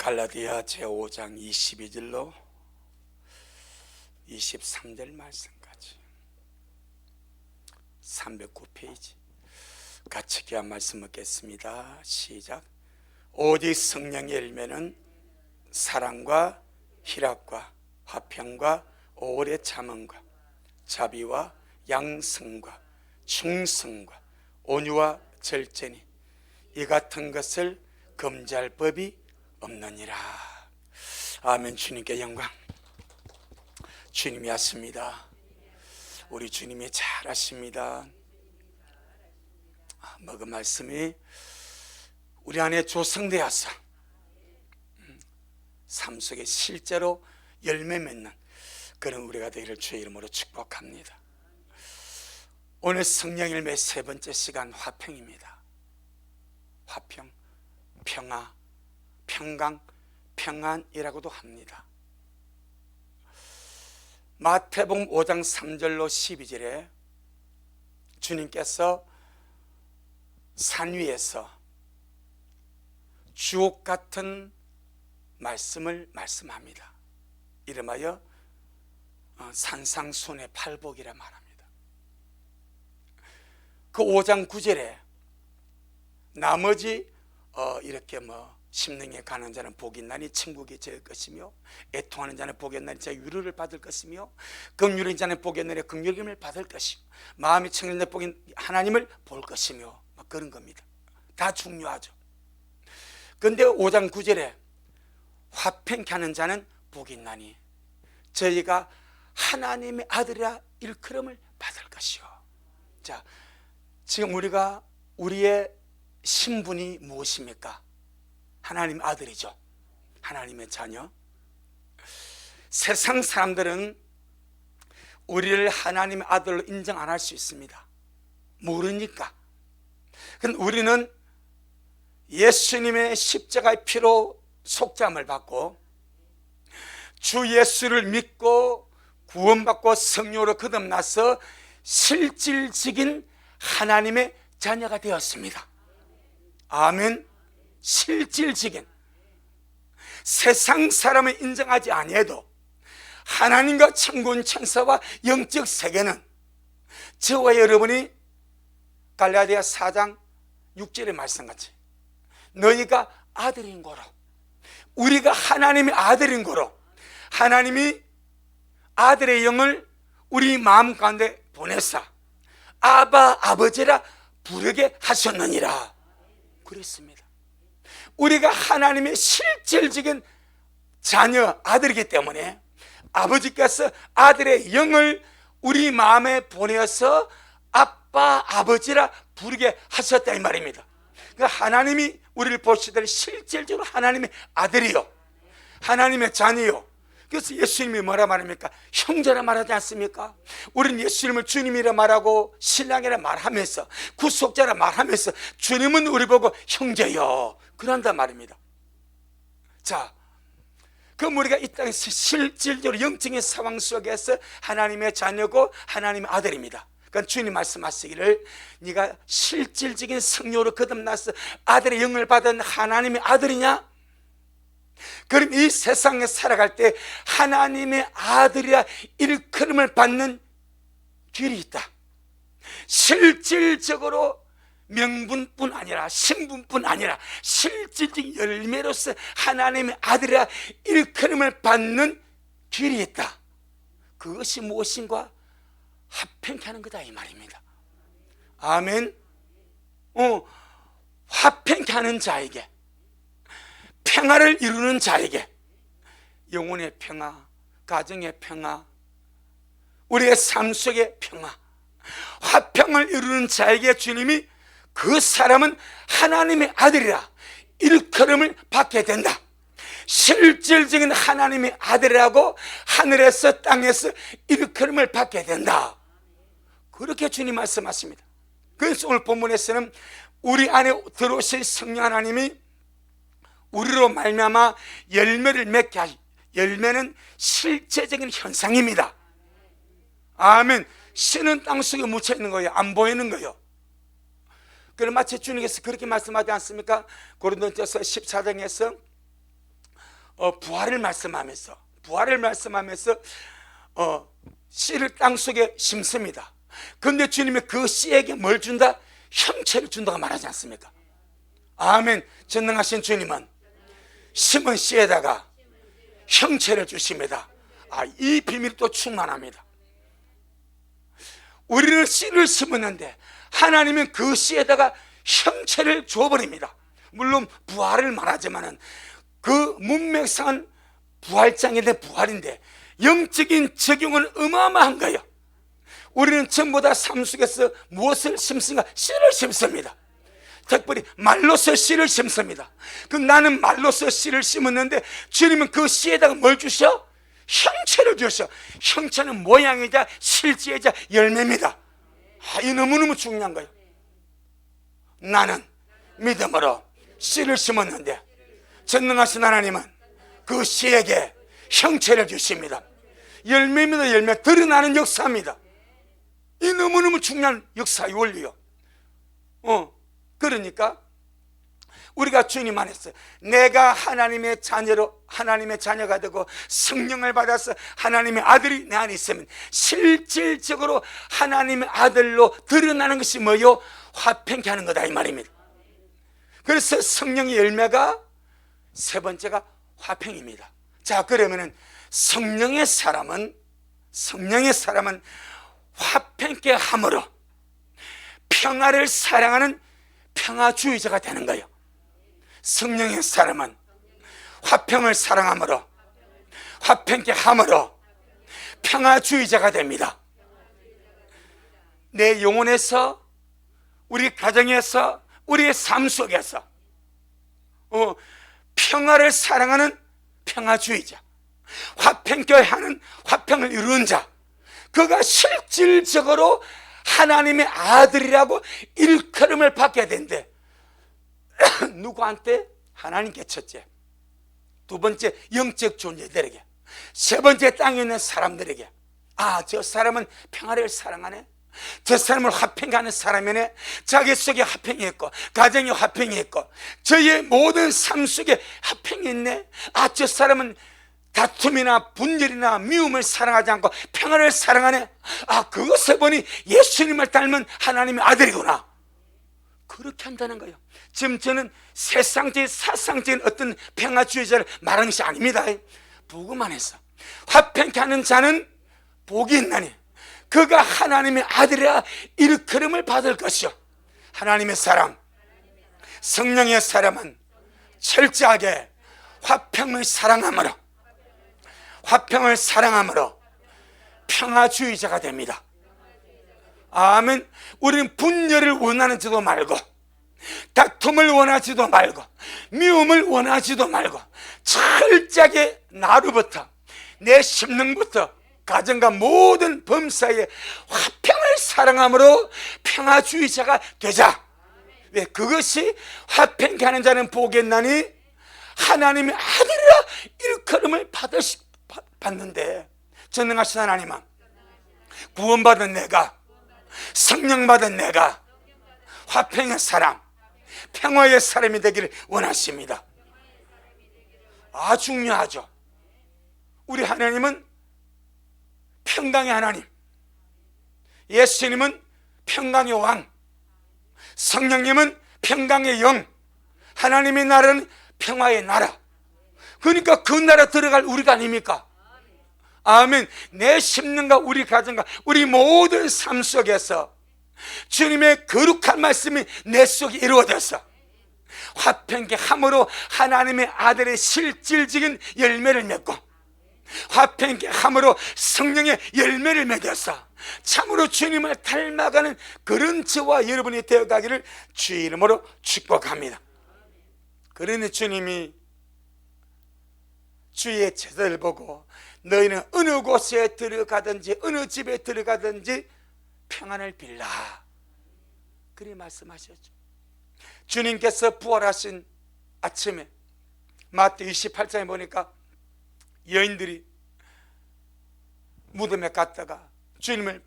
갈라디아 제5장 22절로 23절 말씀까지 309페이지 같이 귀한 말씀 읽겠습니다. 시작. 오직 성령의 열매는 사랑과 희락과 화평과 오래 참음과 자비와 양성과 충성과 온유와 절제니 이 같은 것을 금지할 법이 없느니라. 아멘. 주님께 영광. 주님이 하십니다. 우리 주님이 잘 하십니다. 먹은 말씀이 우리 안에 조성되어서 삶 속에 실제로 열매 맺는 그런 우리가 되기를 주의 이름으로 축복합니다. 오늘 성령 열매 세 번째 시간 화평입니다. 화평, 평화, 평강, 평안이라고도 합니다. 마태복음 5장 3절로 12절에 주님께서 산 위에서 주옥 같은 말씀을 말씀합니다. 이름하여 산상순의 팔복이라 말합니다. 그 5장 9절에 나머지 이렇게 심령에 가는 자는 복이 있나니 천국이 저의 것이며 애통하는 자는 복이 있나니 저 위로를 받을 것이며 긍휼인 자는 복이 있나니 긍휼임을 받을 것이며 마음이 청결된 복인 하나님을 볼 것이며 그런 겁니다. 다 중요하죠. 그런데 5장 9절에 화평케 하는 자는 복이 있나니 저희가 하나님의 아들이라 일컬음을 받을 것이요. 자, 지금 우리의 신분이 무엇입니까? 하나님 아들이죠. 하나님의 자녀. 세상 사람들은 우리를 하나님의 아들로 인정 안 할 수 있습니다. 모르니까. 그런데 우리는 예수님의 십자가의 피로 속죄함을 받고 주 예수를 믿고 구원받고 성령으로 거듭나서 실질적인 하나님의 자녀가 되었습니다. 아멘. 실질적인 세상 사람을 인정하지 아니해도 하나님과 천군 천사와 영적 세계는 저와 여러분이 갈라디아 4장 6절의 말씀같이 너희가 아들인 거로 우리가 하나님의 아들인 거로 하나님이 아들의 영을 우리 마음 가운데 보내사 아바 아버지라 부르게 하셨느니라 그랬습니다. 우리가 하나님의 실질적인 자녀 아들이기 때문에 아버지께서 아들의 영을 우리 마음에 보내서 아빠 아버지라 부르게 하셨다 이 말입니다. 그러니까 하나님이 우리를 보시더니 실질적으로 하나님의 아들이요 하나님의 자녀요. 그래서 예수님이 뭐라 말합니까? 형제라 말하지 않습니까? 우리는 예수님을 주님이라 말하고 신랑이라 말하면서 구속자라 말하면서 주님은 우리 보고 형제요 그런단 말입니다. 자, 그럼 우리가 이 땅에서 실질적으로 영적인 상황 속에서 하나님의 자녀고 하나님의 아들입니다. 그러니까 주님 말씀하시기를 네가 실질적인 성령으로 거듭나서 아들의 영을 받은 하나님의 아들이냐? 그럼 이 세상에 살아갈 때 하나님의 아들이라 일컬음을 받는 길이 있다. 실질적으로 명분뿐 아니라 신분뿐 아니라 실질적인 열매로서 하나님의 아들이라 일컬음을 받는 길이 있다. 그것이 무엇인가? 화평케 하는 거다 이 말입니다. 아멘. 화평케 하는 자에게 평화를 이루는 자에게 영혼의 평화, 가정의 평화, 우리의 삶 속의 평화, 화평을 이루는 자에게 주님이 그 사람은 하나님의 아들이라 일컬음을 받게 된다. 실질적인 하나님의 아들이라고 하늘에서 땅에서 일컬음을 받게 된다. 그렇게 주님 말씀하십니다. 그래서 오늘 본문에서는 우리 안에 들어오실 성령 하나님이 우리로 말미암아 열매를 맺게 하시. 열매는 실제적인 현상입니다. 아멘. 씨는 땅 속에 묻혀 있는 거예요. 안 보이는 거예요. 그럼 마치 주님께서 그렇게 말씀하지 않습니까? 고린도전서 14장에서 부활을 말씀하면서 씨를 땅속에 심습니다. 그런데 주님이 그 씨에게 뭘 준다? 형체를 준다고 말하지 않습니까? 아멘. 전능하신 주님은 심은 씨에다가 형체를 주십니다. 이 비밀이 또 충만합니다. 우리는 씨를 심었는데 하나님은 그 씨에다가 형체를 줘버립니다. 물론 부활을 말하지만은 그 문맥상은 부활장인데 부활인데 영적인 적용은 어마어마한 거예요. 우리는 전부 다 삶 속에서 무엇을 심습니까? 씨를 심습니다. 특별히 말로서 씨를 심습니다. 나는 말로서 씨를 심었는데 주님은 그 씨에다가 뭘 주셔? 형체를 주셔. 형체는 모양이자 실제이자 열매입니다. 이 너무너무 중요한 거예요. 나는 믿음으로 씨를 심었는데 전능하신 하나님은 그 씨에게 형체를 주십니다. 열매입니다. 열매. 드러나는 역사입니다. 이 너무너무 중요한 역사의 원리요. 그러니까 우리가 주님 안에서 내가 하나님의 자녀가 되고 성령을 받아서 하나님의 아들이 내 안에 있으면 실질적으로 하나님의 아들로 드러나는 것이 뭐요? 화평케 하는 거다 이 말입니다. 그래서 성령의 열매가 세 번째가 화평입니다. 자, 그러면은 성령의 사람은 화평케 함으로 평화를 사랑하는 평화주의자가 되는 거예요. 성령의 사람은 화평을 사랑함으로 화평케 함으로 평화주의자가 됩니다. 내 영혼에서, 우리 가정에서, 우리의 삶 속에서 평화를 사랑하는 평화주의자, 화평케 하는 화평을 이루는 자, 그가 실질적으로 하나님의 아들이라고 일컬음을 받게 된대. 누구한테? 하나님께 첫째, 두 번째 영적 존재들에게, 세 번째 땅에 있는 사람들에게. 저 사람은 평화를 사랑하네, 저 사람은 화평하는 사람이네, 자기 속에 화평이 있고 가정에 화평이 있고 저의 모든 삶 속에 화평이 있네. 저 사람은 다툼이나 분열이나 미움을 사랑하지 않고 평화를 사랑하네. 그것을 보니 예수님을 닮은 하나님의 아들이구나. 그렇게 한다는 거예요. 지금 저는 세상적인 사상적인 어떤 평화주의자를 말하는 것이 아닙니다. 복음 안에서 화평케 하는 자는 복이 있나니 그가 하나님의 아들이라 일컬음을 받을 것이요. 하나님의 사람, 성령의 사람은 철저하게 화평을 사랑함으로 평화주의자가 됩니다. 아멘. 우리는 분열을 원하지도 말고 다툼을 원하지도 말고 미움을 원하지도 말고 철저하게 나로부터, 내 심령부터 가정과 모든 범사에 화평을 사랑함으로 평화주의자가 되자. 왜? 그것이 화평케 하는 자는 복겠나니 하나님의 아들이라 일컬음을 받는데, 전능하신 하나님은 구원받은 내가, 성령받은 내가 화평의 사람, 평화의 사람이 되기를 원하십니다. 중요하죠. 우리 하나님은 평강의 하나님, 예수님은 평강의 왕, 성령님은 평강의 영, 하나님의 나라는 평화의 나라. 그러니까 그 나라 들어갈 우리가 아닙니까? 아멘. 내 심령과 우리 가정과 우리 모든 삶 속에서 주님의 거룩한 말씀이 내 속에 이루어져서 화평케 함으로 하나님의 아들의 실질적인 열매를 맺고, 화평케 함으로 성령의 열매를 맺어서 참으로 주님을 닮아가는 그런 저와 여러분이 되어가기를 주의 이름으로 축복합니다. 그러니 주님이 주의 제자를 보고 너희는 어느 곳에 들어가든지 어느 집에 들어가든지 평안을 빌라, 그리 말씀하셨죠. 주님께서 부활하신 아침에 마태 28장에 보니까 여인들이 무덤에 갔다가 주님을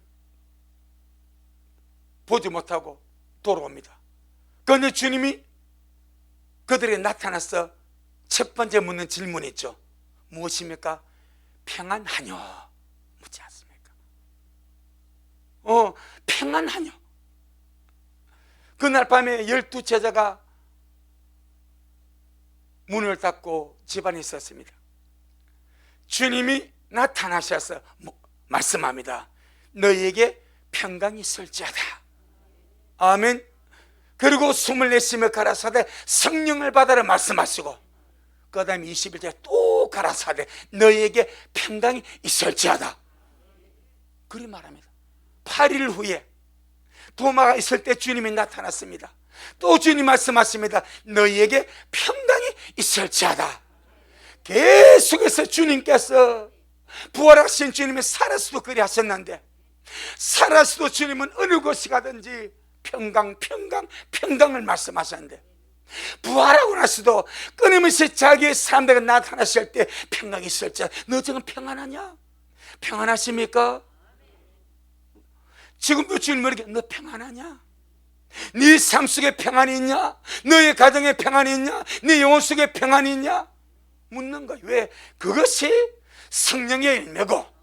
보지 못하고 돌아옵니다. 그런데 주님이 그들에게 나타나서 첫 번째 묻는 질문이 있죠. 무엇입니까? 평안하뇨? 묻지 않습니까? 평안하뇨? 그날 밤에 12제자가 문을 닫고 집안에 있었습니다. 주님이 나타나셔서 말씀합니다. 너희에게 평강이 있을지어다. 아멘. 그리고 숨을 내쉬며 가라사대 성령을 받아라 말씀하시고, 그 다음에 21절에 또 가라사대 너희에게 평강이 있을지어다. 그리 말합니다. 8일 후에 도마가 있을 때 주님이 나타났습니다. 또 주님 말씀하십니다. 너희에게 평강이 있을지어다. 계속해서 주님께서, 부활하신 주님이 살아서도 그리 하셨는데, 살아서도 주님은 어느 곳에 가든지 평강을 말씀하셨는데, 부활하고 나서도 끊임없이 자기의 사람들에게 나타나실 때 평강이 있을지어다. 너 지금 평안하냐? 평안하십니까? 지금도 주님에게 너 평안하냐? 네 삶 속에 평안이 있냐? 너의 가정에 평안이 있냐? 네 영혼 속에 평안이 있냐? 묻는 거예요. 왜? 그것이 성령의 열매고,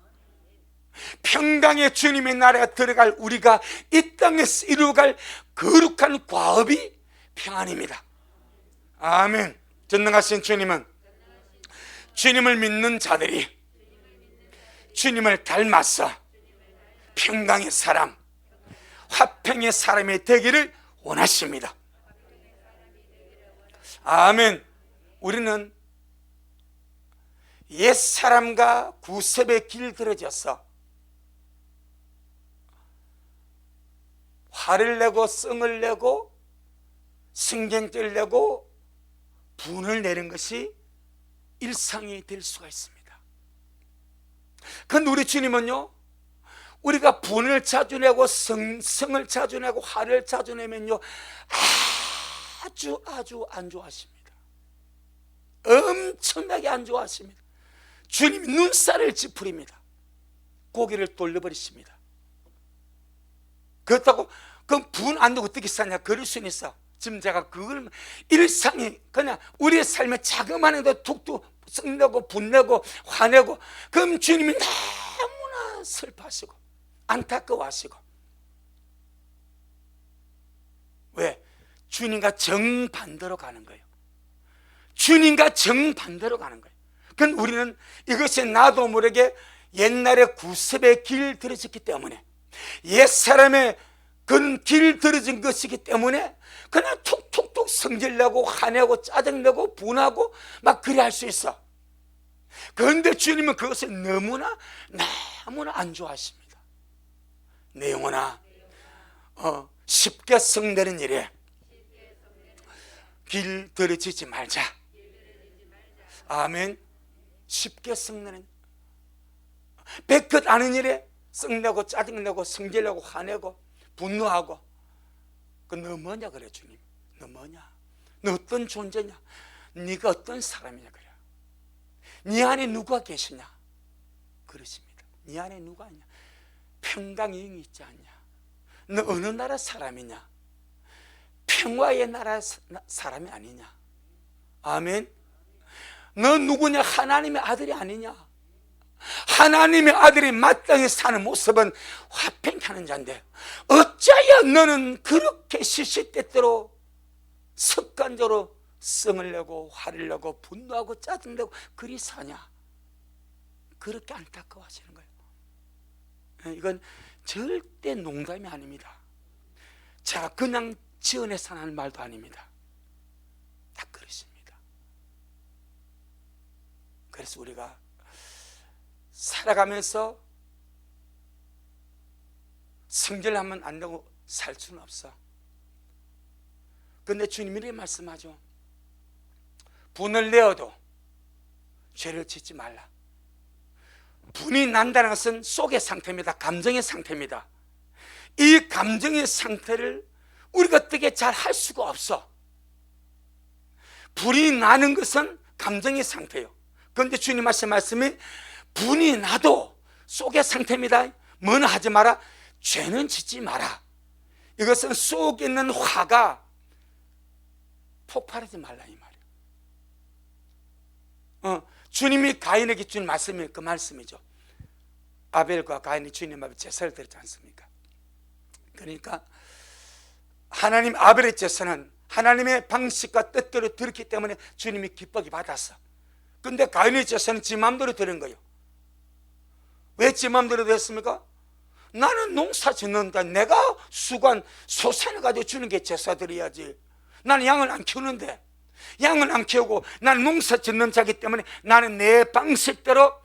평강의 주님의 나라에 들어갈 우리가 이 땅에서 이루어갈 거룩한 과업이 평안입니다. 아멘. 전능하신 주님은 주님을 믿는 자들이 주님을 닮아서 평강의 사람, 화평의 사람이 되기를 원하십니다. 아멘. 우리는 옛사람과 구습의 길 들어져서 화를 내고 성을 내고 승쟁죄를 내고 분을 내는 것이 일상이 될 수가 있습니다. 그런데 우리 주님은요, 우리가 분을 자주 내고 성을 자주 내고 화를 자주 내면요, 아주 안 좋아하십니다. 엄청나게 안 좋아하십니다. 주님이 눈살을 찌푸립니다. 고개를 돌려버리십니다. 그렇다고 그 분 안 되고 어떻게 사냐? 그럴 수는 있어. 지금 제가 그걸 일상이 그냥 우리의 삶에 자그마한 해도 툭툭 썩내고 분내고 화내고, 그럼 주님이 너무나 슬퍼하시고 안타까워하시고. 왜? 주님과 정반대로 가는 거예요. 주님과 정반대로 가는 거예요. 그건 우리는 이것이 나도 모르게 옛날에 구습의 길 들어졌기 때문에, 옛사람의 그런 길 들어진 것이기 때문에 그냥 툭툭툭 성질내고 화내고 짜증내고 분하고 막 그래 할 수 있어. 그런데 주님은 그것을 너무나 안 좋아하십니다. 내 영혼아, 쉽게 성내는 일에 길 들어지지 말자. 아멘. 쉽게 성내는, 배끝 아는 일에 성내고 짜증내고 성질내고 화내고 분노하고, 너 뭐냐 그래. 주님, 너 뭐냐? 너 어떤 존재냐? 네가 어떤 사람이냐 그래. 네 안에 누가 계시냐? 그러십니다. 네 안에 누가 있냐? 평강이 있지 않냐? 너 어느 나라 사람이냐? 평화의 나라 사람이 아니냐? 아멘. 너 누구냐? 하나님의 아들이 아니냐? 하나님의 아들이 마땅히 사는 모습은 화평하는 자인데, 어찌하여 너는 그렇게 시시때때로 습관적으로 성을 내고 화를 내고 분노하고 짜증내고 그리 사냐? 그렇게 안타까워하시는 거예요. 이건 절대 농담이 아닙니다. 제가 그냥 지어내서 하는 말도 아닙니다. 다 그렇습니다. 그래서 우리가 살아가면서 성질하면 안 되고 살 수는 없어. 그런데 주님이 이렇게 말씀하죠. 분을 내어도 죄를 짓지 말라. 분이 난다는 것은 속의 상태입니다. 감정의 상태입니다. 이 감정의 상태를 우리가 어떻게 잘 할 수가 없어. 분이 나는 것은 감정의 상태예요. 그런데 주님 하신 말씀이 분이 나도 속의 상태입니다. 뭐는 하지 마라. 죄는 짓지 마라. 이것은 속에 있는 화가 폭발하지 말라 이 말이에요. 주님이 가인에게 준 말씀이 그 말씀이죠. 아벨과 가인이 주님 앞에 제사를 드렸지 않습니까? 그러니까 하나님 아벨의 제사는 하나님의 방식과 뜻대로 드렸기 때문에 주님이 기쁘게 받았어. 근데 가인의 제사는 지 마음대로 드린 거예요. 왜 지 마음대로 됐습니까? 나는 농사 짓는다. 내가 수관 소산을 가지고 주는 게 제사 드려야지. 나는 양을 안 키우는데, 양을 안 키우고 나는 농사 짓는 자기 때문에 나는 내 방식대로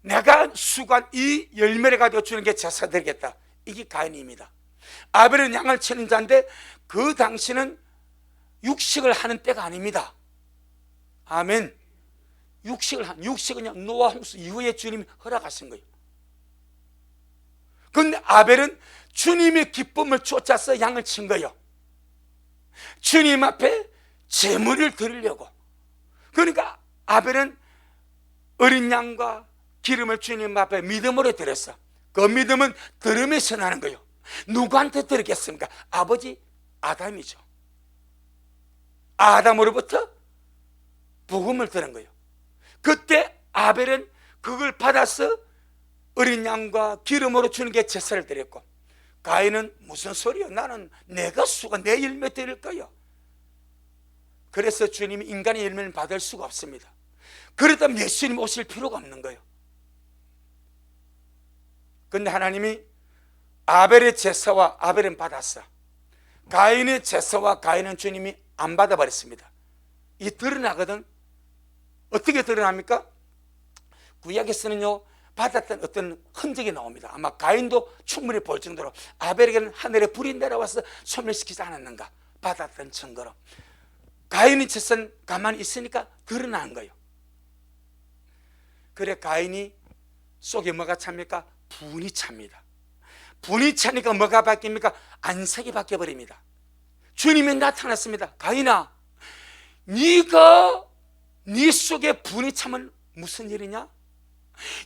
내가 수관 이 열매를 가지고 주는 게 제사 드리겠다. 이게 가인입니다. 아벨은 양을 치는 자인데 그 당시는 육식을 하는 때가 아닙니다. 아멘. 육식은 노아 홍수 이후에 주님이 허락하신 거예요. 그런데 아벨은 주님의 기쁨을 쫓아서 양을 친 거예요. 주님 앞에 제물을 드리려고. 그러니까 아벨은 어린 양과 기름을 주님 앞에 믿음으로 드렸어. 그 믿음은 들음에서 나는 거예요. 누구한테 드리겠습니까? 아버지 아담이죠. 아담으로부터 복음을 들은 거예요. 그때 아벨은 그걸 받아서 어린 양과 기름으로 주는 게 제사를 드렸고, 가인은 무슨 소리요? 나는 내가 수가 내 열매 드릴 거예요. 그래서 주님이 인간의 열매를 받을 수가 없습니다. 그렇다면 예수님 오실 필요가 없는 거예요. 그런데 하나님이 아벨의 제사와 아벨은 받았어. 가인의 제사와 가인은 주님이 안 받아버렸습니다. 이 드러나거든. 어떻게 드러납니까? 구약에서는요 받았던 어떤 흔적이 나옵니다. 아마 가인도 충분히 볼 정도로 아벨에게는 하늘에 불이 내려와서 소멸시키지 않았는가 받았던 증거로 가인의 제사는 가만히 있으니까 드러난 거예요. 그래 가인이 속에 뭐가 찹니까? 분이 찹니다. 분이 차니까 뭐가 바뀝니까? 안색이 바뀌어버립니다. 주님이 나타났습니다. 가인아, 네가 네 속에 분이 차면 무슨 일이냐?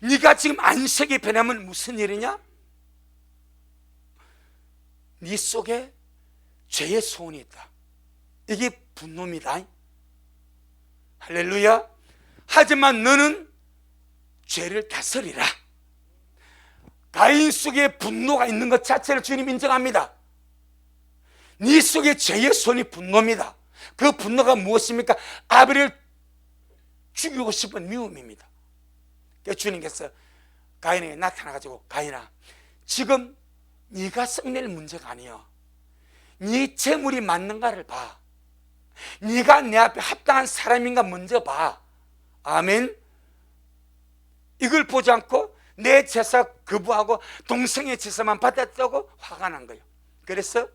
네가 지금 안색이 변하면 무슨 일이냐? 네 속에 죄의 소원이 있다. 이게 분노입니다. 할렐루야. 하지만 너는 죄를 다스리라. 가인 속에 분노가 있는 것 자체를 주님 인정합니다. 네 속에 죄의 손이 분노입니다. 그 분노가 무엇입니까? 아벨을 죽이고 싶은 미움입니다. 그래서 주님께서 가인에게 나타나가지고 가인아, 지금 네가 썩낼 문제가 아니야. 네 재물이 맞는가를 봐. 네가 내 앞에 합당한 사람인가 먼저 봐. 아멘. 이걸 보지 않고 내 제사 거부하고 동생의 제사만 받았다고 화가 난 거예요. 그래서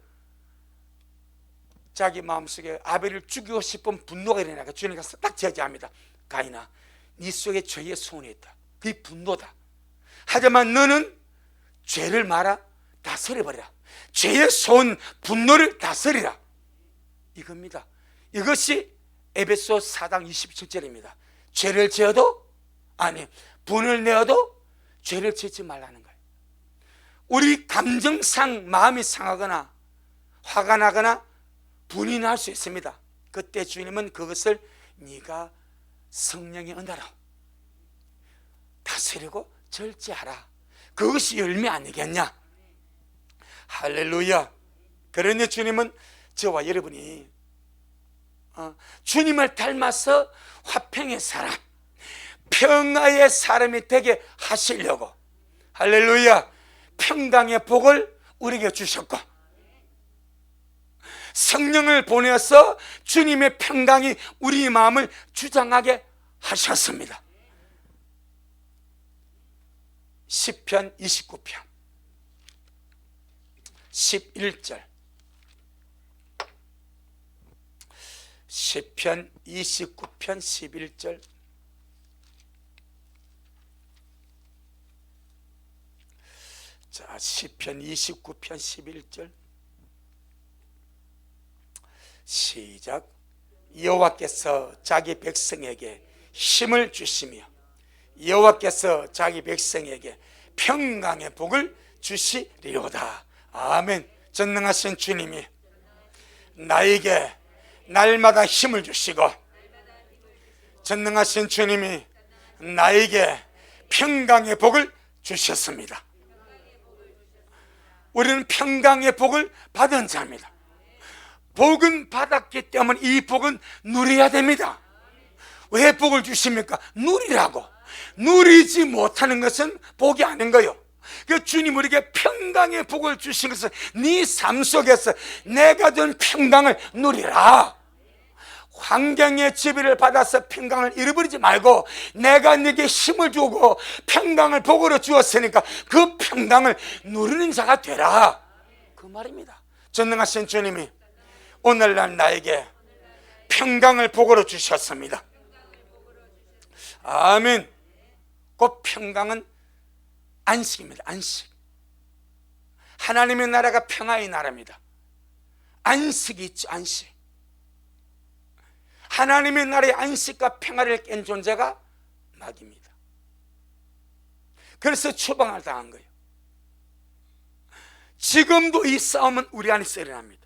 자기 마음속에 아벨을 죽이고 싶은 분노가 일어나니까 주님께서 딱 제지합니다. 가인아, 네 속에 죄의 소원이 있다. 그게 분노다. 하지만 너는 죄를 말아 다스려버리라. 죄의 소원, 분노를 다스리라. 이겁니다. 이것이 에베소 4장 27절입니다. 죄를 지어도, 아니 분을 내어도 죄를 짓지 말라는 거예요. 우리 감정상 마음이 상하거나 화가 나거나 분이 날 수 있습니다. 그때 주님은 그것을 네가 성령의 은혜로 다스리고 절제하라. 그것이 열매 아니겠냐? 할렐루야. 그러니 주님은 저와 여러분이 주님을 닮아서 화평의 사람, 평화의 사람이 되게 하시려고, 할렐루야, 평강의 복을 우리에게 주셨고 성령을 보내서 주님의 평강이 우리 마음을 주장하게 하셨습니다. 시편 29편 11절, 시편 29편 11절. 자, 시편 29편 11절 시작. 여호와께서 자기 백성에게 힘을 주시며 여호와께서 자기 백성에게 평강의 복을 주시리로다. 아멘. 전능하신 주님이 나에게 날마다 힘을 주시고 전능하신 주님이 나에게 평강의 복을 주셨습니다. 우리는 평강의 복을 받은 자입니다. 복은 받았기 때문에 이 복은 누려야 됩니다. 왜 복을 주십니까? 누리라고. 누리지 못하는 것은 복이 아닌 거예요. 그 주님 우리에게 평강의 복을 주신 것은 네 삶 속에서 내가 준 평강을 누리라. 환경의 지배를 받아서 평강을 잃어버리지 말고 내가 네게 힘을 주고 평강을 복으로 주었으니까 그 평강을 누리는 자가 되라, 그 말입니다. 전능하신 주님이 오늘날 나에게 평강을 복으로 주셨습니다. 아멘. 그 평강은 안식입니다. 안식. 하나님의 나라가 평화의 나라입니다. 안식이 있죠. 안식. 하나님의 나라의 안식과 평화를 깬 존재가 마귀입니다. 그래서 추방을 당한 거예요. 지금도 이 싸움은 우리 안에서 일어납니다.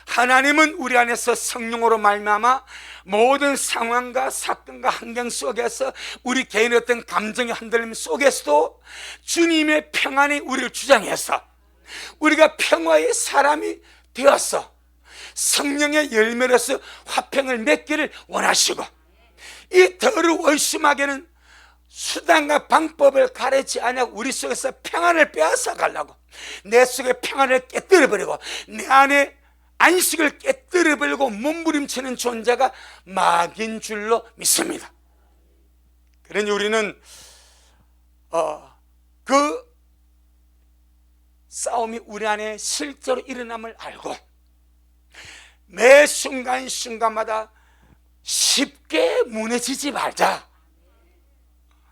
하나님은 우리 안에서 성령으로 말미암아 모든 상황과 사건과 환경 속에서 우리 개인의 어떤 감정의 흔들림 속에서도 주님의 평안이 우리를 주장해서 우리가 평화의 사람이 되어서 성령의 열매로서 화평을 맺기를 원하시고, 이 더를 월심하게는 수단과 방법을 가리지 않고 우리 속에서 평안을 빼앗아 가려고 내 속에 평안을 깨뜨려버리고 내 안에 안식을 깨뜨려버리고 몸부림치는 존재가 마귀인 줄로 믿습니다. 그러니 우리는 그 싸움이 우리 안에 실제로 일어남을 알고 매 순간순간마다 쉽게 무너지지 말자.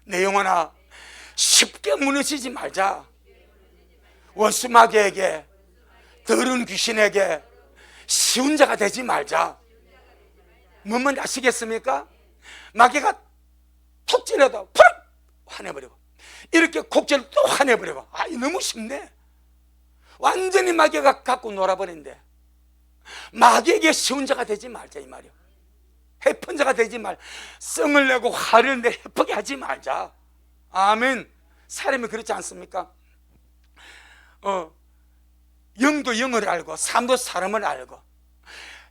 내 영혼아, 쉽게 무너지지 말자. 원수 마귀에게, 더러운 귀신에게 쉬운 자가 되지 말자. 뭔 말인지 아시겠습니까? 마귀가 톡 찔러도 푸르 화내버리고, 이렇게 콕 찔러도 또 화내버리고. 너무 쉽네. 완전히 마귀가 갖고 놀아버린대. 마귀에게 쉬운 자가 되지 말자, 이 말이요. 해픈 자가 되지 말. 성을 내고 화를 내 해프게 하지 말자. 아멘. 사람이 그렇지 않습니까? 영도 영을 알고 사람도 사람을 알고,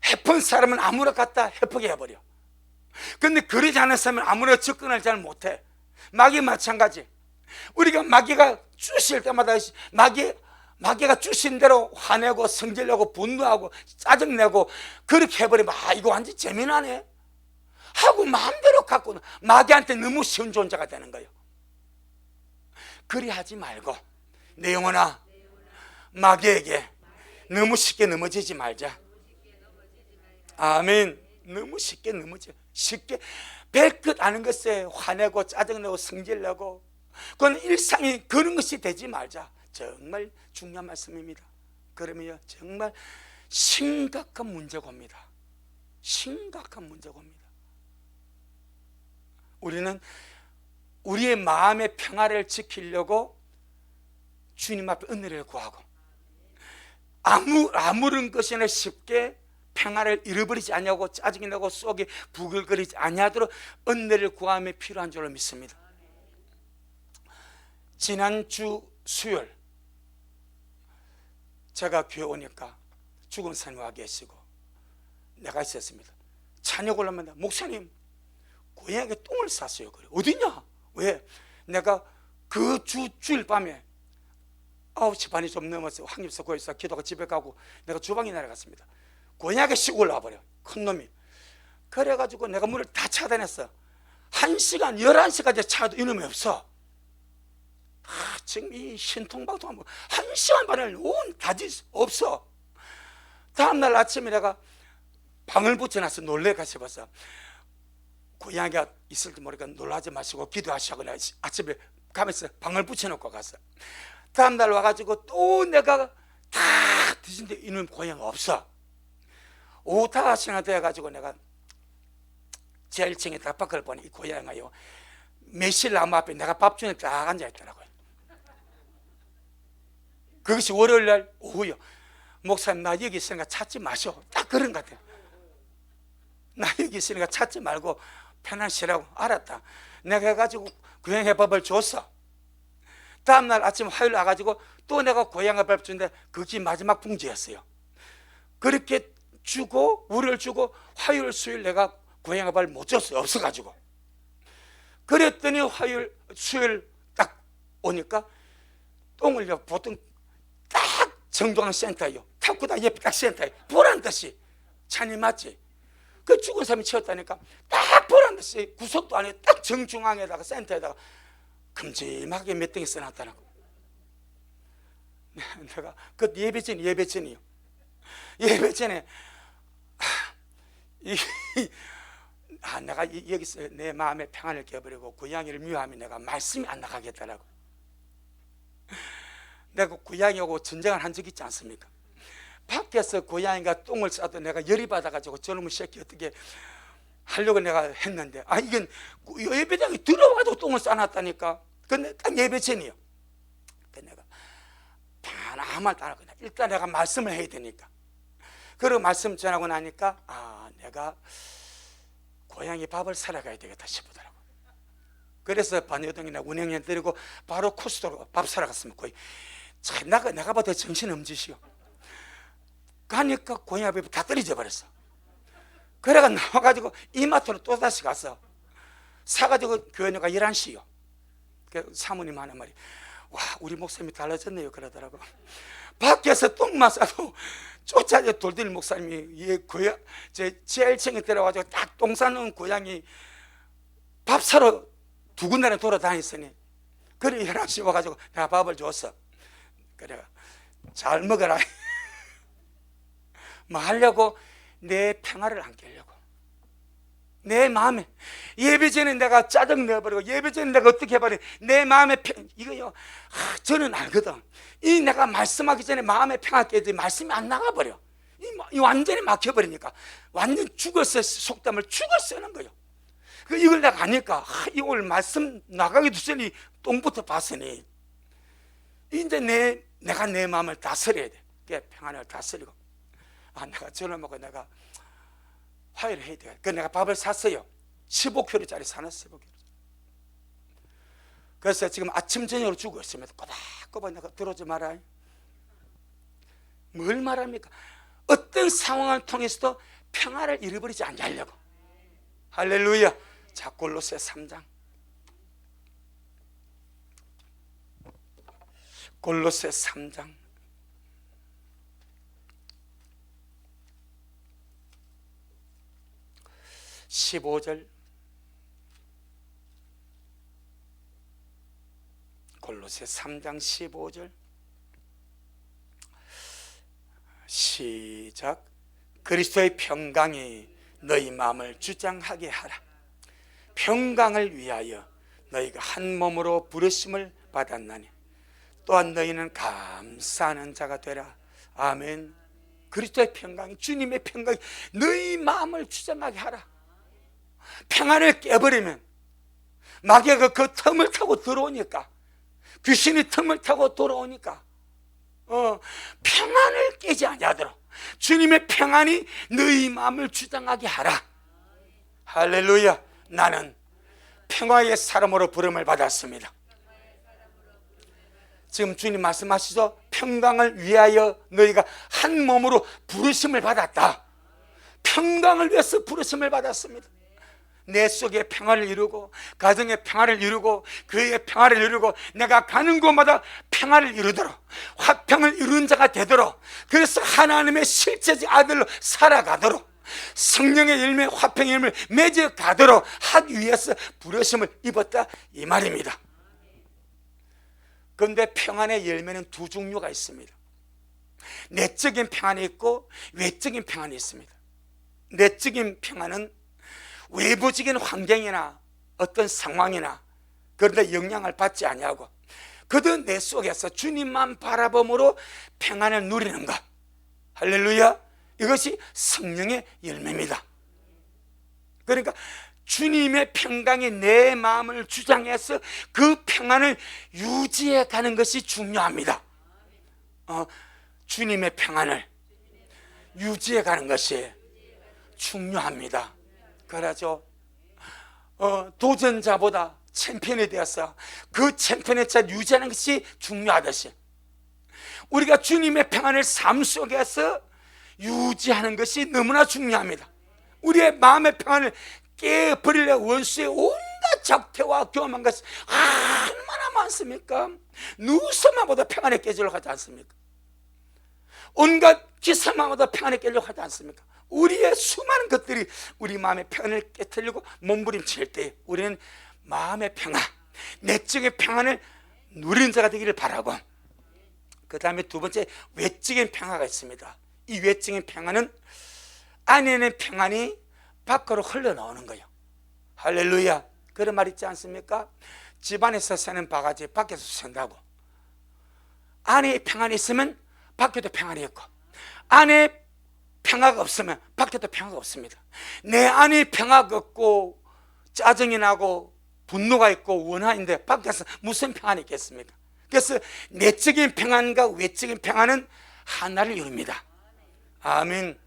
해픈 사람은 아무나 갖다 해프게 해버려. 근데 그러지 않은 사람은 아무나 접근을 잘 못해. 마귀 마찬가지. 우리가 마귀가 쑤실 때마다 마귀가 주신 대로 화내고 성질내고 분노하고 짜증내고 그렇게 해버리면 이거 완전 재미나네 하고 마음대로 갖고 마귀한테 너무 쉬운 존재가 되는 거예요. 그리 하지 말고 내 영혼아, 마귀에게 너무 쉽게 넘어지지 말자. 아멘. 너무 쉽게 넘어져. 쉽게 별것 아는 것에 화내고 짜증내고 성질내고 그건 일상이 그런 것이 되지 말자. 정말 중요한 말씀입니다. 그러면 정말 심각한 문제가 옵니다. 심각한 문제가 옵니다. 우리는 우리의 마음의 평화를 지키려고 주님 앞에 은혜를 구하고, 아무런 것이나 쉽게 평화를 잃어버리지 않냐고 짜증이 나고 속이 부글거리지 않냐도록 은혜를 구함이 필요한 줄로 믿습니다. 지난주 수요일 제가 교회 오니까 죽은 사람이 와 계시고 내가 있었습니다. 찬양 올라옵니다. 목사님, 고양이가 똥을 쌌어요. 그래. 어디냐? 왜? 내가 그 주일 밤에 9시 반이 좀 넘어서 황립서 고에서 기도가 집에 가고 내가 주방에 내려갔습니다. 고양이가 씩 올라와 버려. 큰 놈이. 그래가지고 내가 문을 다 차단했어. 1시간 11시까지 차도 이놈이 없어. 지금 이 신통방통 한번 1시간 반을 온 다지 없어. 다음날 아침에 내가 방을 붙여놨어. 놀래가서 봤어. 고양이가 있을지 모르니까 놀라지 마시고 기도하시고 아침에 가면서 방을 붙여놓고 갔어. 다음날 와가지고 또 내가 다 뒤진데 이놈 고양이가 없어. 오후 5시나 돼가지고 내가 제 1층에 딱 밖을 보니 이 고양이가요 매실나무 앞에 내가 밥 주는 딱 앉아있더라고요. 그것이 월요일날 오후요. 목사님, 나 여기 있으니까 찾지 마시오. 딱 그런 것 같아요. 나 여기 있으니까 찾지 말고 편안시라고 알았다. 내가 해가지고 고양이밥을 줬어. 다음날 아침 화요일 와가지고 또 내가 고양이밥 주는데 그게 마지막 봉지였어요. 그렇게 주고 우리를 주고 화요일 수요일 내가 고양이밥을 못 줬어요. 없어가지고. 그랬더니 화요일 수요일 딱 오니까 똥을 보통 딱 정중앙 센터예요. 탁구다 옆에 딱 센터에 보란 듯이. 찬이 맞지? 그 죽은 사람이 채웠다니까 딱 보란 듯이 구석도 안에 딱 정중앙에다가 센터에다가 큼직하게 몇 등이 써놨다라고. 내가 그 예배전이요. 예배전에 내가 여기서 내 마음의 평안을 깨버리고 고양이를 미워하면 내가 말씀이 안 나가겠다라고. 내가 고양이하고 전쟁을 한 적 있지 않습니까? 밖에서 고양이가 똥을 싸도 내가 열이 받아가지고 저놈의 새끼 어떻게 하려고 내가 했는데, 이건 예배당에 들어와도 똥을 싸놨다니까. 근데 딱 예배 전이요. 그 내가 아무 말도 안 하고 일단 내가 말씀을 해야 되니까. 그리고 말씀 전하고 나니까 내가 고양이 밥을 사러 가야 되겠다 싶더라고. 그래서 반여동이나 운영员데리고 바로 코스트로 밥 사러 갔으면 거의 내가 봐도 정신없으시오. 가니까 고양이 밥이 다 떨어져 버렸어. 그래가 나와가지고 이마트로 또다시 가서 사가지고 교회가 11시요. 그 사모님 하는 말이, 와, 우리 목사님이 달라졌네요 그러더라고. 밖에서 똥만 싸도 쫓아져 돌들 목사님이 제 제일층에 들어가지고 딱 똥 싸는 고양이 밥 사러 두 군데나 돌아다녔으니, 그래 11시 와가지고 내가 밥을 줬어. 그래 잘 먹어라. 뭐 하려고? 내 평화를 안 깨려고. 내 마음에 예배 전에 내가 짜증 내버리고 예배 전에 내가 어떻게 해버려. 내 마음에 이거요, 저는 알거든. 이 내가 말씀하기 전에 마음의 평화 깨지 말씀이 안 나가버려. 이 완전히 막혀버리니까 완전 죽었어. 속담을 죽을 쓰는 거예요. 이걸 내가 아니까 이걸 말씀 나가기도 전에 똥부터 봤으니 이제 내가 내 마음을 다스려야 돼. 그 평안을 다스리고, 내가 저놈하고 내가 화해를 해야 돼. 그래서 내가 밥을 샀어요. 15kg짜리 사놨어요. 15kg. 그래서 지금 아침 저녁으로 주고 있습니다. 꼬박꼬박 내가 들어오지 마라. 뭘 말합니까? 어떤 상황을 통해서도 평화를 잃어버리지 않으려고. 할렐루야. 자, 골로새 3장. 골로새 3장 15절. 골로새 3장 15절 시작. 그리스도의 평강이 너희 마음을 주장하게 하라. 평강을 위하여 너희가 한 몸으로 부르심을 받았나니 또한 너희는 감사하는 자가 되라. 아멘. 그리스도의 평강이, 주님의 평강이 너희 마음을 주장하게 하라. 평안을 깨버리면 마귀가 그 틈을 타고 들어오니까, 귀신이 틈을 타고 들어오니까 평안을 깨지 아니하도록 주님의 평안이 너희 마음을 주장하게 하라. 할렐루야. 나는 평화의 사람으로 부름을 받았습니다. 지금 주님 말씀하시죠. 평강을 위하여 너희가 한 몸으로 부르심을 받았다. 평강을 위해서 부르심을 받았습니다. 내 속에 평화를 이루고, 가정의 평화를 이루고, 교회의 평화를 이루고, 내가 가는 곳마다 평화를 이루도록, 화평을 이루는 자가 되도록, 그래서 하나님의 실제적 아들로 살아가도록, 성령의 열매, 화평의 열매를 맺어가도록 하기 위해서 부르심을 입었다, 이 말입니다. 그런데 평안의 열매는 두 종류가 있습니다. 내적인 평안이 있고 외적인 평안이 있습니다. 내적인 평안은 외부적인 환경이나 어떤 상황이나 그런데 영향을 받지 아니하고 그도 내 속에서 주님만 바라봄으로 평안을 누리는 것. 할렐루야. 이것이 성령의 열매입니다. 그러니까 주님의 평강이 내 마음을 주장해서 그 평안을 유지해 가는 것이 중요합니다. 주님의 평안을 유지해 가는 것이 중요합니다. 그러죠. 도전자보다 챔피언이 되어서 그 챔피언의 자리를 유지하는 것이 중요하듯이 우리가 주님의 평안을 삶 속에서 유지하는 것이 너무나 중요합니다. 우리의 마음의 평안을 깨버리려 원수의 온갖 적태와 교만한 것이 얼마나 많습니까? 누구서마보다 평안에 깨지려고 하지 않습니까? 온갖 기사마보다 평안에 깨려고 하지 않습니까? 우리의 수많은 것들이 우리 마음의 평안을 깨뜨리고 몸부림칠 때 우리는 마음의 평안, 내적인 평안을 누리는 자가 되기를 바라고, 그 다음에 두 번째 외적인 평화가 있습니다. 이 외적인 평안은 안에는 평안이 밖으로 흘러나오는 거예요. 할렐루야. 그런 말 있지 않습니까? 집안에서 새는 바가지 밖에서 샌다고. 안에 평안이 있으면 밖에도 평안이 있고, 안에 평화가 없으면 밖에도 평화가 없습니다. 내 안에 평화가 없고 짜증이 나고 분노가 있고 원한인데 밖에서 무슨 평안이 있겠습니까? 그래서 내적인 평안과 외적인 평안은 하나를 이룹니다. 아멘.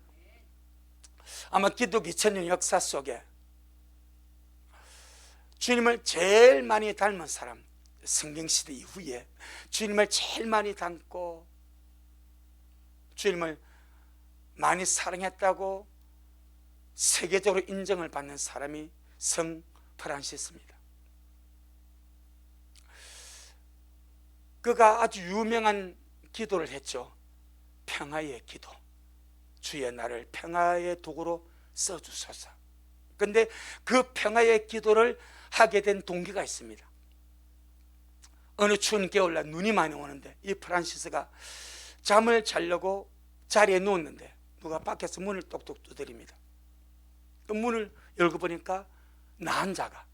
아마 기독 2000년 역사 속에 주님을 제일 많이 닮은 사람, 성경시대 이후에 주님을 제일 많이 닮고 주님을 많이 사랑했다고 세계적으로 인정을 받는 사람이 성 프란시스입니다. 그가 아주 유명한 기도를 했죠. 평화의 기도. 주의 나를 평화의 도구로 써주소서. 그런데 그 평화의 기도를 하게 된 동기가 있습니다. 어느 추운 겨울날 눈이 많이 오는데 이 프란시스가 잠을 자려고 자리에 누웠는데 누가 밖에서 문을 똑똑 두드립니다. 그 문을 열고 보니까 나 환자가,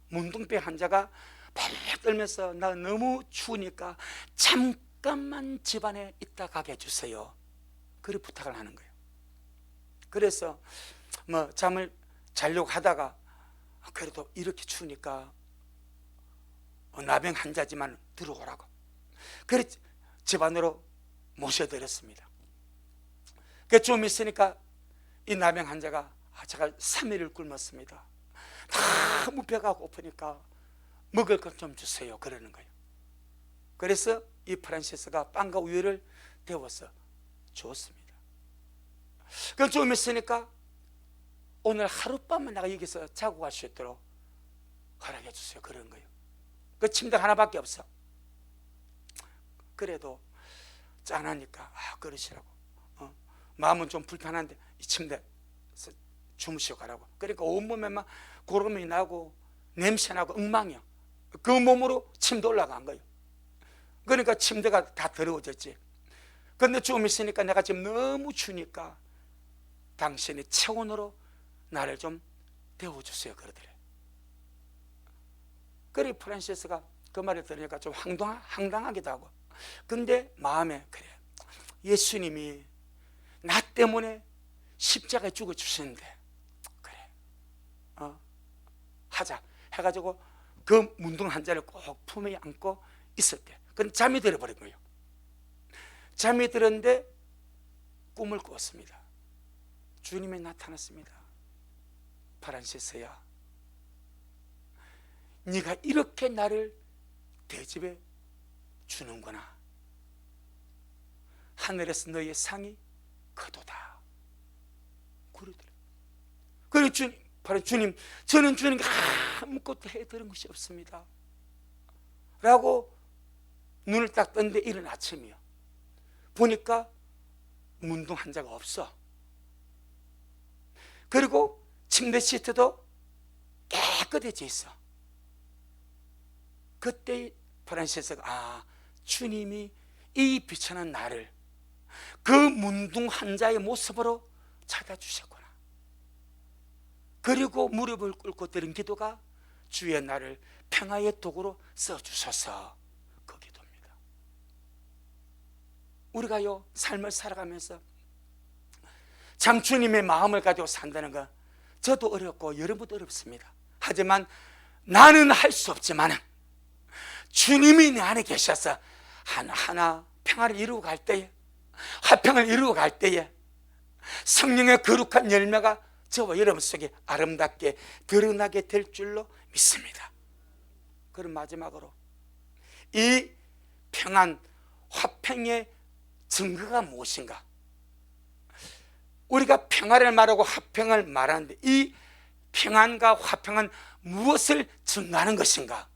문둥병 환자가 발락 떨면서 나 너무 추우니까 잠깐만 집안에 있다 가게 해주세요. 그리 부탁을 하는 거예요. 그래서 잠을 자려고 하다가 그래도 이렇게 추우니까 나병 환자지만 들어오라고. 그래 집 안으로 모셔드렸습니다. 그 좀 있으니까 이 나병 환자가 제가 3일을 굶었습니다. 너무 배가 고프니까 먹을 것 좀 주세요. 그러는 거예요. 그래서 이 프란시스가 빵과 우유를 데워서 줬습니다. 그 좀 있으니까 오늘 하룻밤만 내가 여기서 자고 갈 수 있도록 허락해 주세요. 그런 거예요. 그 침대 하나밖에 없어. 그래도 짠하니까 그러시라고. 마음은 좀 불편한데 이 침대에서 주무시고 가라고. 그러니까 온몸에 막 고름이 나고 냄새 나고 엉망이야. 그 몸으로 침대 올라간 거예요. 그러니까 침대가 다 더러워졌지. 그런데 좀 있으니까 내가 지금 너무 추우니까 당신이 체온으로 나를 좀 데워주세요. 그러더래. 그래 프란시스가 그 말을 들으니까 좀 황당하기도 하고, 근데 마음에 그래, 예수님이 나 때문에 십자가에 죽어주셨는데 그래 하자 해가지고 그 문둥 환자를 꼭 품에 안고 있었대. 근데 잠이 들어버린 거예요. 잠이 들었는데 꿈을 꾸었습니다. 주님이 나타났습니다. 프란시스야, 네가 이렇게 나를 대접해 주는구나. 하늘에서 너의 상이 크도다. 그러더래. 그래 주님, 저는 주님께 아무것도 해드린 것이 없습니다. 라고 눈을 딱 떴는데 이른 아침이요. 보니까 문둥 환자가 없어. 그리고 침대 시트도 깨끗해져 있어. 그때 프란시스가 주님이 이 비천한 나를 그 문둥 환자의 모습으로 찾아주셨구나. 그리고 무릎을 꿇고 드린 기도가 주의 나를 평화의 도구로 써주소서. 그 기도입니다. 우리가요 삶을 살아가면서 참 주님의 마음을 가지고 산다는 거 저도 어렵고 여러분도 어렵습니다. 하지만 나는 할 수 없지만 주님이 내 안에 계셔서 하나하나 평화를 이루고 갈 때에, 화평을 이루고 갈 때에 성령의 거룩한 열매가 저와 여러분 속에 아름답게 드러나게 될 줄로 믿습니다. 그럼 마지막으로 이 평안 화평의 증거가 무엇인가? 우리가 평화를 말하고 화평을 말하는데 이 평안과 화평은 무엇을 증거하는 것인가?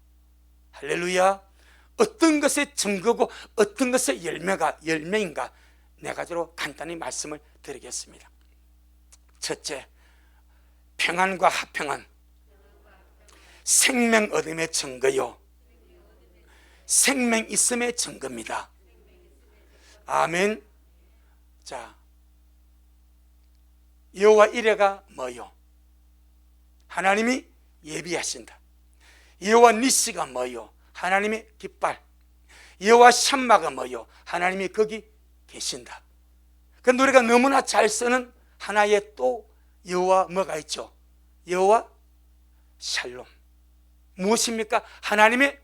할렐루야. 어떤 것의 증거고 어떤 것의 열매인가? 네 가지로 간단히 말씀을 드리겠습니다. 첫째, 평안과 화평은 생명 얻음의 증거요, 생명 있음의 증거입니다. 아멘. 자, 여호와 이레가 뭐요? 하나님이 예비하신다. 여호와 니시가 뭐요? 하나님의 깃발. 여호와 샴마가 뭐요? 하나님이 거기 계신다. 그 우리가 너무나 잘 쓰는 하나의 또 여호와 뭐가 있죠? 여호와 샬롬. 무엇입니까? 하나님의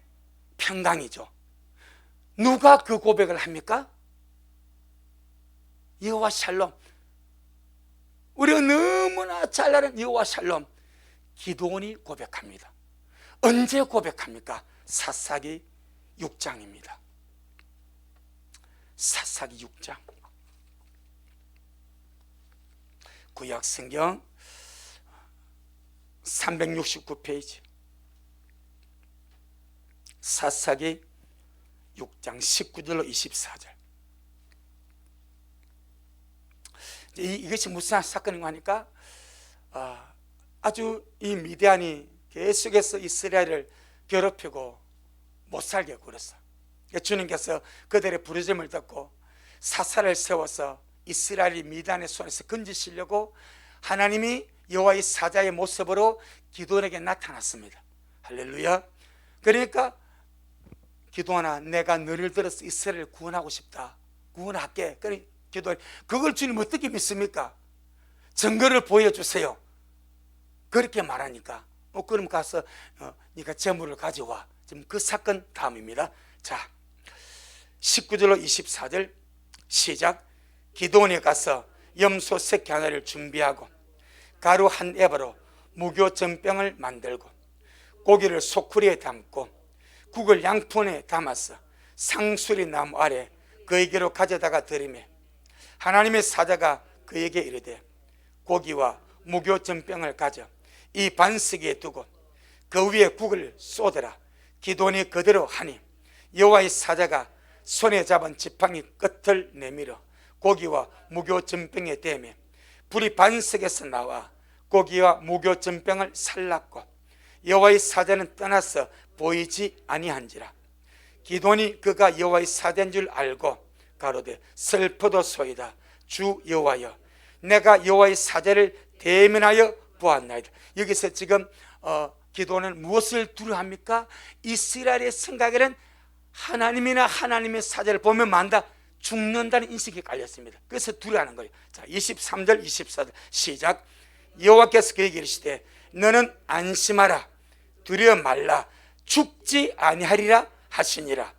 평강이죠. 누가 그 고백을 합니까? 여호와 샬롬. 우리가 너무나 잘 아는 여호와 샬롬, 기드온이 고백합니다. 언제 고백합니까? 사사기 6장입니다. 사사기 6장. 구약성경 369페이지 사사기 6장 19절로 24절. 이것이 무슨 사건인가 하니까 아주 이 미디안이 계속해서 이스라엘을 괴롭히고 못 살게 하고 그랬어. 주님께서 그들의 부르짖음을 듣고 사사를 세워서 이스라엘이 미디안의 손에서 건지시려고 하나님이 여호와의 사자의 모습으로 기드온에게 나타났습니다. 할렐루야. 그러니까 기드온아, 내가 너를 들어서 이스라엘을 구원하고 싶다. 구원할게. 그러니 기도해. 그걸 주님 어떻게 믿습니까? 증거를 보여주세요. 그렇게 말하니까 그럼 가서 네가 재물을 가져와. 지금 그 사건 다음입니다. 자, 19절로 24절 시작. 기드온이 가서 염소 새끼 하나를 준비하고 가루 한 에바로 무교 전병을 만들고 고기를 소쿠리에 담고 국을 양푼에 담아서 상수리 나무 아래 그에게로 가져다가 드리매 하나님의 사자가 그에게 이르되 고기와 무교 전병을 가져 이 반석에 두고 그 위에 국을 쏟으라. 기드온이 그대로 하니 여호와의 사자가 손에 잡은 지팡이 끝을 내밀어 고기와 무교 전병에 대매 불이 반석에서 나와 고기와 무교 전병을 살랐고 여호와의 사자는 떠나서 보이지 아니한지라. 기드온이 그가 여호와의 사자인 줄 알고 가로되 슬프도소이다. 주 여호와여, 내가 여호와의 사자를 대면하여 보았나이다. 여기서 지금 기드온은 무엇을 두려워합니까? 이스라엘의 생각에는 하나님이나 하나님의 사자를 보면 만다 죽는다는 인식이 깔렸습니다. 그래서 두려워하는 거예요. 자, 23절 24절 시작. 여호와께서 그에게 이르시되 너는 안심하라, 두려워 말라, 죽지 아니하리라 하시니라.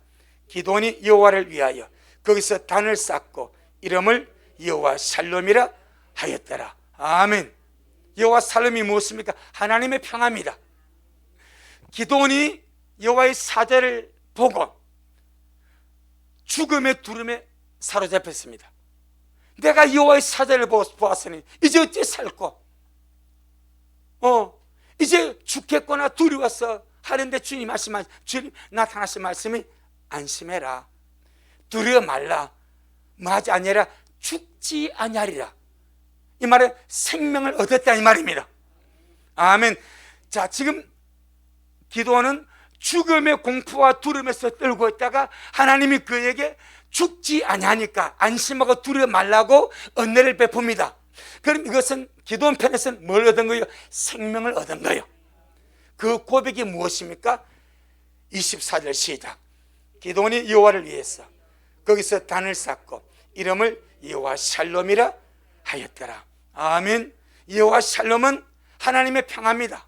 기드온이 여호와를 위하여 거기서 단을 쌓고 이름을 여호와 샬롬이라 하였더라. 아멘. 여호와 샬롬이 무엇입니까? 하나님의 평화입니다. 기드온이 여호와의 사자를 보고 죽음의 두름에 사로잡혔습니다. 내가 여호와의 사자를 보았으니 이제 어찌 살고 이제 죽겠거나 두려워서 하는데 주님 나타나신 말씀이 안심해라, 두려워 말라, 마지 아니라 죽지 아니하리라. 이 말은 생명을 얻었다 이 말입니다. 아멘. 자, 지금 기드온은 죽음의 공포와 두려움에서 떨고 있다가 하나님이 그에게 죽지 아니하니까 안심하고 두려워 말라고 은혜를 베풉니다. 그럼 이것은 기드온 편에서는 뭘 얻은 거예요? 생명을 얻은 거예요. 그 고백이 무엇입니까? 24절 시작. 기드온이 여호와를 위해서 거기서 단을 쌓고 이름을 여호와 샬롬이라 하였더라. 아멘. 여호와 샬롬은 하나님의 평화입니다.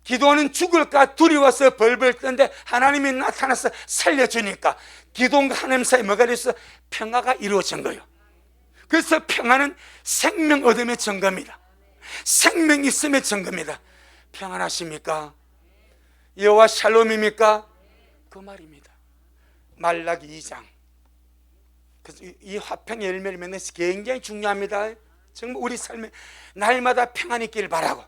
기드온은 죽을까 두려워서 벌벌 떠는데 하나님이 나타나서 살려주니까 기드온과 하나님 사이에 뭐가 됐어? 평화가 이루어진 거예요. 그래서 평화는 생명 얻음의 증거입니다. 생명 있음의 증거입니다. 평안하십니까? 여호와 샬롬입니까? 그 말입니다. 말라기 2장. 그래서 이 화평의 열매를 맺는 것이 굉장히 중요합니다. 정말 우리 삶에 날마다 평안이 있기를 바라고,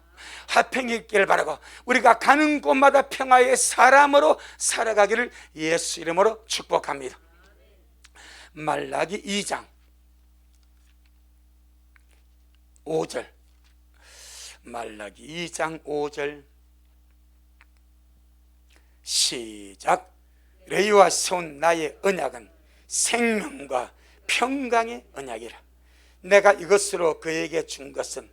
화평이 있기를 바라고, 우리가 가는 곳마다 평화의 사람으로 살아가기를 예수 이름으로 축복합니다. 말라기 2장 5절. 말라기 2장 5절 시작. 너희와 세운 나의 언약은 생명과 평강의 언약이라. 내가 이것으로 그에게 준 것은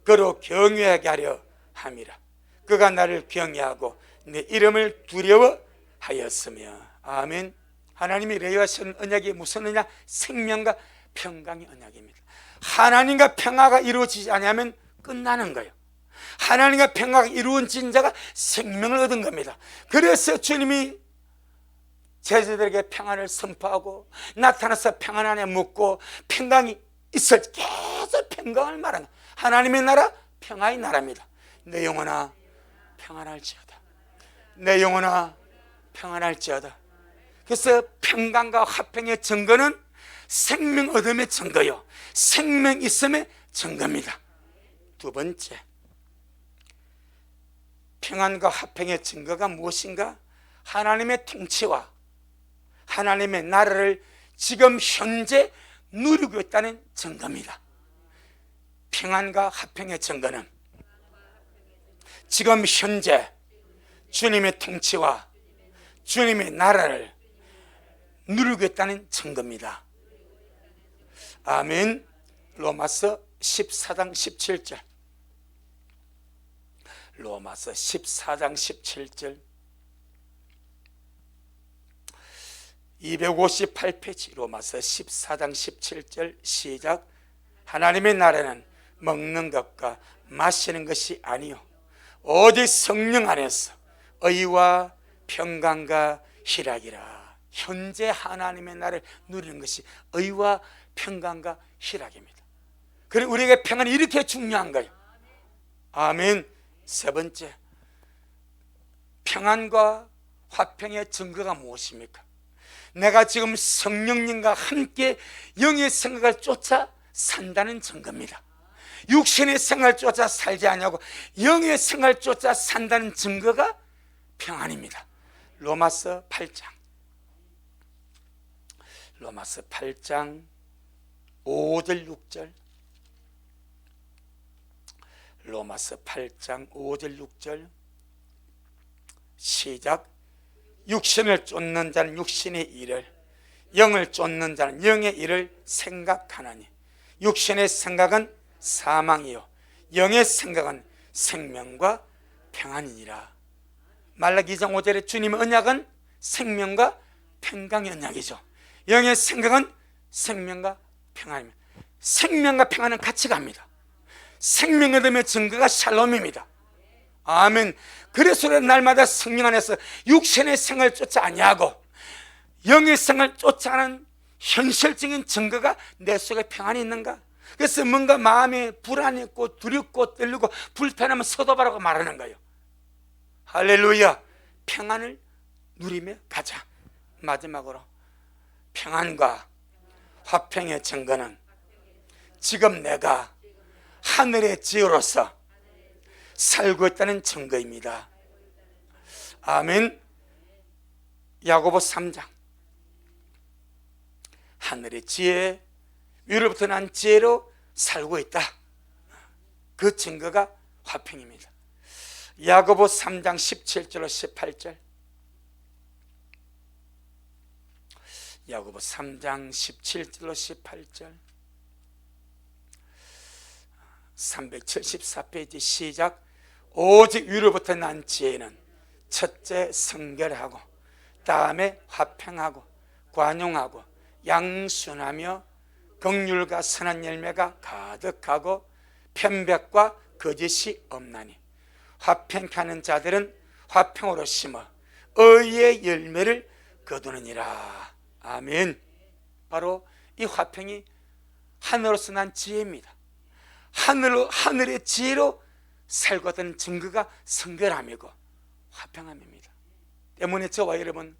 그로 경외하게 하려 함이라. 그가 나를 경외하고 내 이름을 두려워하였으며. 아멘. 하나님이 너희와 세운 언약이 무슨 언약? 생명과 평강의 언약입니다. 하나님과 평화가 이루어지지 않으면 끝나는 거예요. 하나님과 평화가 이루어진 자가 생명을 얻은 겁니다. 그래서 주님이 제자들에게 평안을 선포하고 나타나서 평안 안에 묵고 평강이 있을, 계속 평강을 말하는 하나님의 나라, 평화의 나라입니다. 내 영혼아 평안할지어다. 내 영혼아 평안할지어다. 그래서 평강과 화평의 증거는 생명 얻음의 증거요, 생명 있음의 증거입니다. 두 번째, 평안과 화평의 증거가 무엇인가? 하나님의 통치와 하나님의 나라를 지금 현재 누리고 있다는 증거입니다. 평안과 화평의 증거는 지금 현재 주님의 통치와 주님의 나라를 누리고 있다는 증거입니다. 아멘. 로마서 14장 17절. 로마서 14장 17절. 258페이지 로마서 14장 17절 시작. 하나님의 나라는 먹는 것과 마시는 것이 아니요 오직 성령 안에서 의와 평강과 희락이라. 현재 하나님의 나라를 누리는 것이 의와 평강과 희락입니다. 그리고 우리에게 평안이 이렇게 중요한 거예요. 아멘. 세 번째, 평안과 화평의 증거가 무엇입니까? 내가 지금 성령님과 함께 영의 생각을 쫓아 산다는 증거입니다. 육신의 생각을 쫓아 살지 않냐고 영의 생각을 쫓아 산다는 증거가 평안입니다. 로마서 8장. 로마서 8장 5절 6절. 로마서 8장 5절 6절 시작. 육신을 쫓는 자는 육신의 일을, 영을 쫓는 자는 영의 일을 생각하나니 육신의 생각은 사망이요 영의 생각은 생명과 평안이니라. 말라기 2장 5절에 주님의 언약은 생명과 평강의 언약이죠. 영의 생각은 생명과 평안입니다. 생명과 평안은 같이 갑니다. 생명의 얻음의 증거가 샬롬입니다. 아멘. 그래서 날마다 성령 안에서 육신의 생을 쫓아 아니하고 영의 생을 쫓아하는 현실적인 증거가 내 속에 평안이 있는가? 그래서 뭔가 마음이 불안이 있고 두렵고 떨리고 불편하면 서도바라고 말하는 거예요. 할렐루야. 평안을 누리며 가자. 마지막으로 평안과 화평의 증거는 지금 내가 하늘의 지혜로서 살고 있다는 증거입니다. 아멘. 야고보 3장. 하늘의 지혜, 위로부터 난 지혜로 살고 있다. 그 증거가 화평입니다. 야고보 3장 17절로 18절. 야고보 3장 17절로 18절. 374페이지 시작. 오직 위로부터 난 지혜는 첫째 성결하고 다음에 화평하고 관용하고 양순하며 긍휼과 선한 열매가 가득하고 편백과 거짓이 없나니 화평케 하는 자들은 화평으로 심어 의의 열매를 거두느니라. 아멘. 바로 이 화평이 하늘로서 난 지혜입니다. 하늘의 지혜로 살거든 증거가 성결함이고 화평함입니다. 때문에 저와 여러분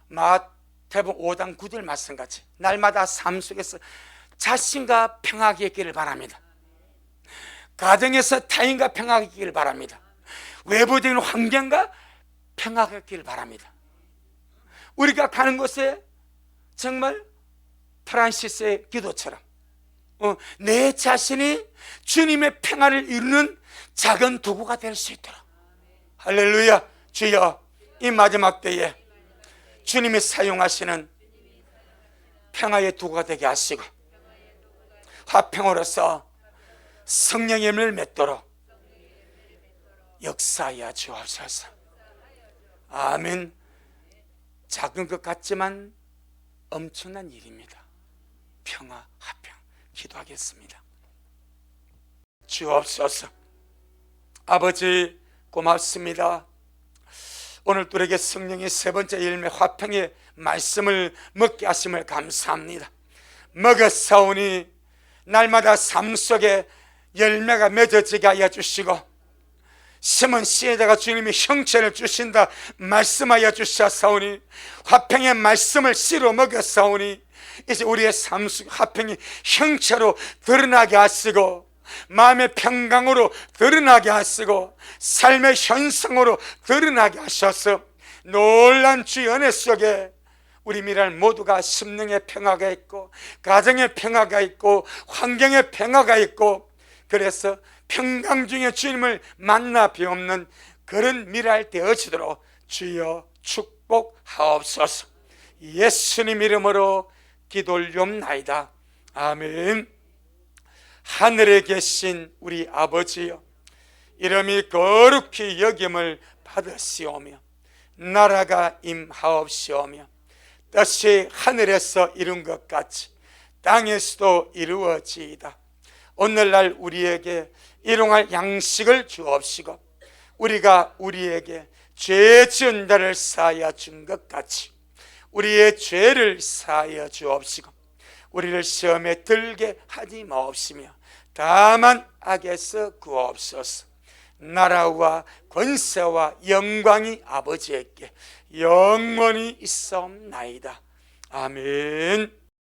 마태복음 5장 9절 말씀같이 날마다 삶 속에서 자신과 평화하게 있기를 바랍니다. 가정에서 타인과 평화하게 있기를 바랍니다. 외부적인 환경과 평화하게 있기를 바랍니다. 우리가 가는 곳에 정말 프란시스의 기도처럼 내 자신이 주님의 평화를 이루는 작은 도구가 될 수 있도록 할렐루야. 주여, 이 마지막 때에 주님이 사용하시는 평화의 도구가 되게 하시고 화평으로서 성령의 힘을 맺도록 역사하여 주옵소서. 아멘. 작은 것 같지만 엄청난 일입니다. 평화, 화평. 기도하겠습니다. 주옵소서. 아버지 고맙습니다. 오늘 우리에게 성령의 세 번째 열매 화평의 말씀을 먹게 하심을 감사합니다. 먹었사오니 날마다 삶 속에 열매가 맺어지게 하여 주시고 심은 씨에다가 주님이 형체를 주신다 말씀하여 주셨사오니 화평의 말씀을 씨로 먹었사오니 이제 우리의 삶 속 화평이 형체로 드러나게 하시고 마음의 평강으로 드러나게 하시고 삶의 현상으로 드러나게 하셔서 놀란 주의 은혜 속에 우리 미랄 모두가 심령의 평화가 있고 가정의 평화가 있고 환경의 평화가 있고 그래서 평강 중에 주님을 만나 배우는 그런 미랄 되어지도록 주여 축복하옵소서. 예수님 이름으로 기도 올리옵나이다. 아멘. 하늘에 계신 우리 아버지여, 이름이 거룩히 여김을 받으시오며 나라가 임하옵시오며 뜻이 하늘에서 이룬 것 같이 땅에서도 이루어지이다. 오늘날 우리에게 일용할 양식을 주옵시고 우리가 우리에게 죄 지은 자를 사하여 준 것 같이 우리의 죄를 사하여 주옵시고 우리를 시험에 들게 하지 마옵시며 다만 악에서 구하옵소서. 나라와 권세와 영광이 아버지에게 영원히 있사옵나이다. 아멘.